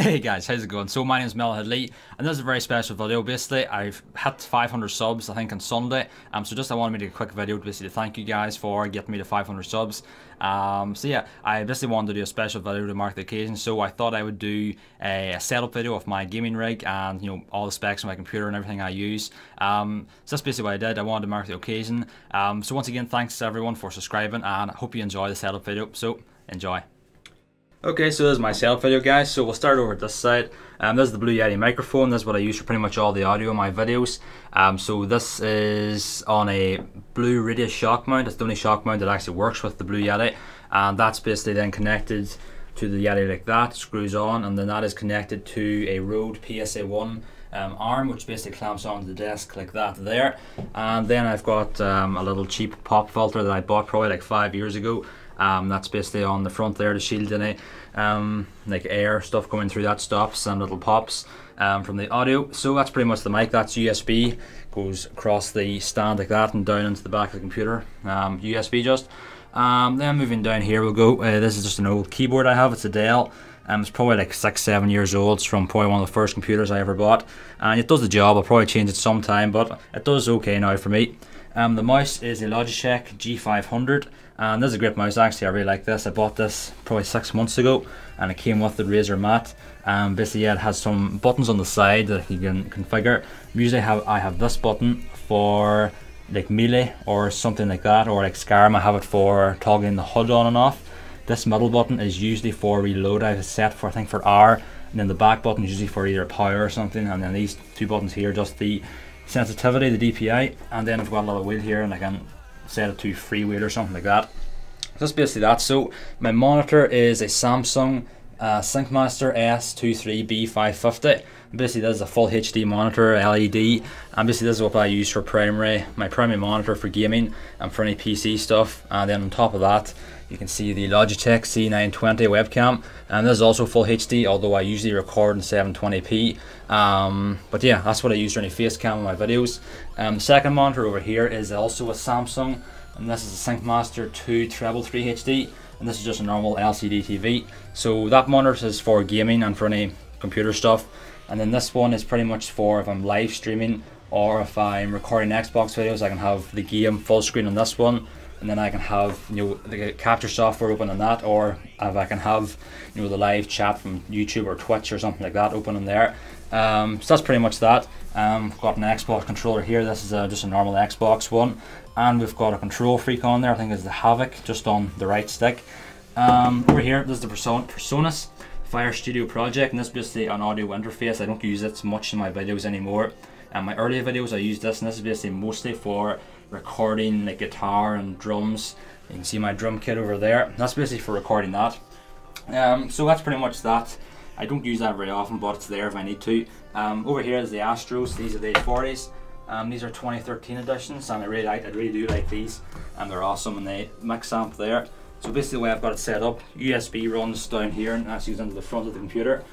Hey guys, how's it going? So my name is METALHEADxLEE's and this is a very special video. Basically, I've hit 500 subs I think on Sunday. I wanted to make a quick video to basically thank you guys for getting me to 500 subs. So yeah, I basically wanted to do a special video to mark the occasion. So I thought I would do a setup video of my gaming rig and all the specs of my computer and everything I use. So that's basically what I did. I wanted to mark the occasion. So once again, thanks to everyone for subscribing, and I hope you enjoy the setup video. So enjoy. Okay, so this is my setup video, guys. So we'll start over at this side. This is the Blue Yeti microphone. This is what I use for pretty much all the audio in my videos. So this is on a blue radius shock mount. It's the only shock mount that actually works with the Blue Yeti, and that's basically then connected to the Yeti like that, screws on, and then that is connected to a Rode PSA1 arm, which basically clamps onto the desk like that there. And then I've got a little cheap pop filter that I bought probably like 5 years ago. That's basically on the front there to shield any like air stuff going through that, stops and little pops from the audio. So that's pretty much the mic. That's USB, goes across the stand like that and down into the back of the computer, USB just. Then moving down here we'll go, this is just an old keyboard I have. It's a Dell. It's probably like 6-7 years old. It's from probably one of the first computers I ever bought, and it does the job. I'll probably change it sometime, but it does okay now for me. The mouse is a Logitech G500, and this is a great mouse. Actually, I really like this. I bought this probably 6 months ago, and it came with the Razer mat. Basically, yeah, it has some buttons on the side that you can configure. Usually I have this button for like melee or something like that, or like Skyrim. I have it for toggling the HUD on and off. This middle button is usually for reload. I have it set for, I think, for R, and then the back button is usually for either power or something, and then these two buttons here just the sensitivity, the DPI, and then I've got a little wheel here and I can set it to freewheel or something like that. So that's basically that. So my monitor is a Samsung SyncMaster S23B550. Basically this is a full HD monitor, LED, and basically this is what I use for my primary monitor for gaming and for any PC stuff. And then on top of that you can see the Logitech C920 webcam, and this is also full HD, although I usually record in 720p. But yeah, that's what I use for any face cam in my videos. The second monitor over here is also a Samsung, and this is a SyncMaster 2 Treble 3 HD, and this is just a normal LCD TV. So that monitor is for gaming and for any computer stuff, and then this one is pretty much for if I'm live streaming or if I'm recording Xbox videos. I can have the game full screen on this one, and then I can have the capture software open on that, or if I can have the live chat from YouTube or Twitch or something like that open in there. So that's pretty much that. Got an Xbox controller here. This is just a normal Xbox one, and we've got a control freak on there. I think it's the Havoc just on the right stick. Over here, this is the Personas Fire Studio project, and this is basically an audio interface. I don't use it much in my videos anymore. My earlier videos I used this, and this is basically mostly for recording like guitar and drums. You can see my drum kit over there. That's basically for recording that. So that's pretty much that. I don't use that very often, but it's there if I need to. Over here is the Astros. These are the 840s. These are 2013 editions, and I really do like these, and they're awesome. And the mix amp there. So basically the way I've got it set up, USB runs down here and that's used into the front of the computer,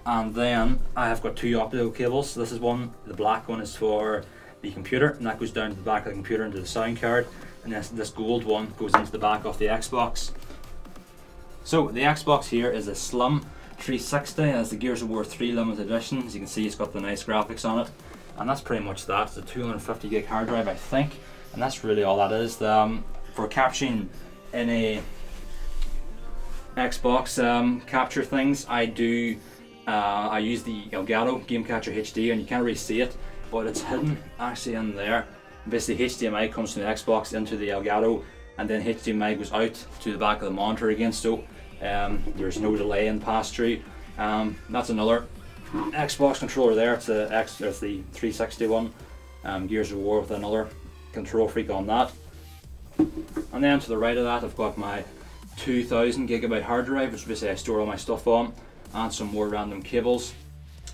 and then I have got two optical cables. So this is one, the black one is for the computer, and that goes down to the back of the computer into the sound card, and this gold one goes into the back of the Xbox. So the Xbox here is a Slim 360, and it's the Gears of War 3 limited edition. As you can see, it's got the nice graphics on it, and that's pretty much that. It's a 250 gig hard drive, I think, and that's really all that is. For capturing any Xbox capture things, I use the Elgato Game Catcher HD, and you can't really see it, but it's hidden actually in there. Basically HDMI comes from the Xbox into the Elgato, and then HDMI goes out to the back of the monitor again, so there's no delay in pass through. That's another Xbox controller there. It's the 360 one, Gears of War, with another control freak on that. And then to the right of that I've got my 2000 gigabyte hard drive, which basically I store all my stuff on, and some more random cables.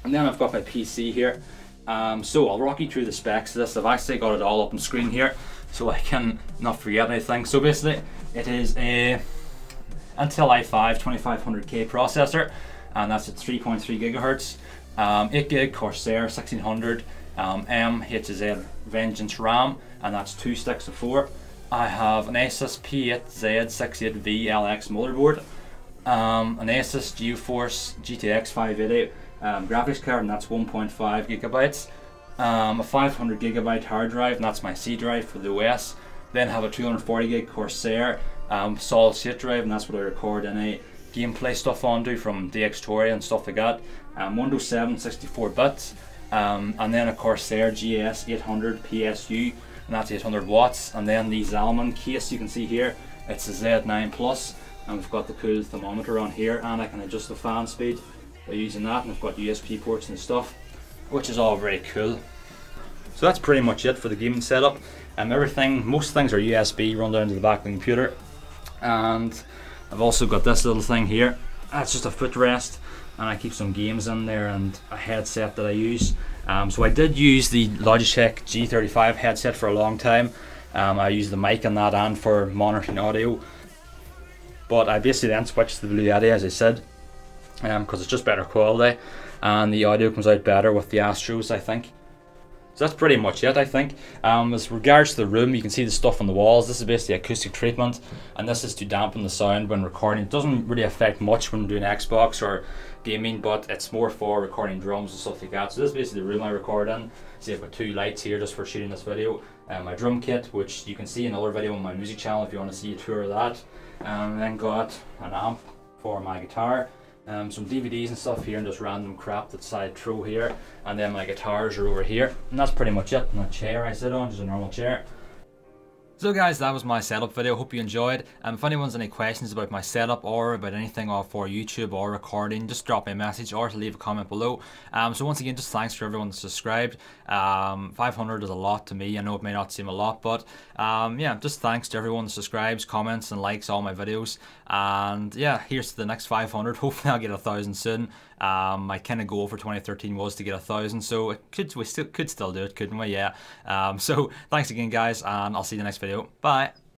And then I've got my PC here. So I'll walk you through the specs of this. I've actually got it all up on screen here so I can not forget anything. So basically it is a Intel i5 2500K processor, and that's at 3.3 gigahertz, 8 gig Corsair 1600 MHz Vengeance RAM, and that's 2 sticks of 4. I have an Asus P8Z68V LX motherboard, an Asus GeForce GTX 580 graphics card, and that's 1.5 gigabytes. A 500 gigabyte hard drive, and that's my C drive for the OS. Then have a 240 gig Corsair solid state drive, and that's what I record any gameplay stuff onto from DxTory and stuff like that. Windows 7 64-bit, and then a Corsair GS 800 PSU, and that's 800 watts. And then the Zalman case you can see here, it's a Z9 Plus, and we've got the cool thermometer on here, and I can adjust the fan speed by using that, and we've got USB ports and stuff, which is all very cool. So that's pretty much it for the gaming setup. Most things are USB, run down to the back of the computer. And I've also got this little thing here. That's just a footrest, and I keep some games in there and a headset that I use. So I did use the Logitech G35 headset for a long time. I used the mic on that and for monitoring audio. But I basically then switched to the Blue Yeti, as I said, because it's just better quality, and the audio comes out better with the Astros, I think. So that's pretty much it, I think. As regards to the room, you can see the stuff on the walls. This is basically acoustic treatment, and this is to dampen the sound when recording. It doesn't really affect much when doing Xbox or gaming, but it's more for recording drums and stuff like that. So this is basically the room I record in. See, I've got 2 lights here just for shooting this video. My drum kit, which you can see in another video on my music channel if you want to see a tour of that. Then got an amp for my guitar. Some DVDs and stuff here, and just random crap that I throw here, and then my guitars are over here, and that's pretty much it. And a chair I sit on, just a normal chair. So guys, that was my setup video. Hope you enjoyed. If anyone's any questions about my setup or about anything for YouTube or recording, just drop me a message or to leave a comment below. So once again, just thanks for everyone that's subscribed. 500 is a lot to me. I know it may not seem a lot, but yeah, just thanks to everyone that subscribes, comments, and likes all my videos. And yeah, here's to the next 500. Hopefully I'll get 1,000 soon. My kind of goal for 2013 was to get 1,000, so we could still do it, couldn't we? Yeah. So thanks again, guys, and I'll see you in the next video. Bye.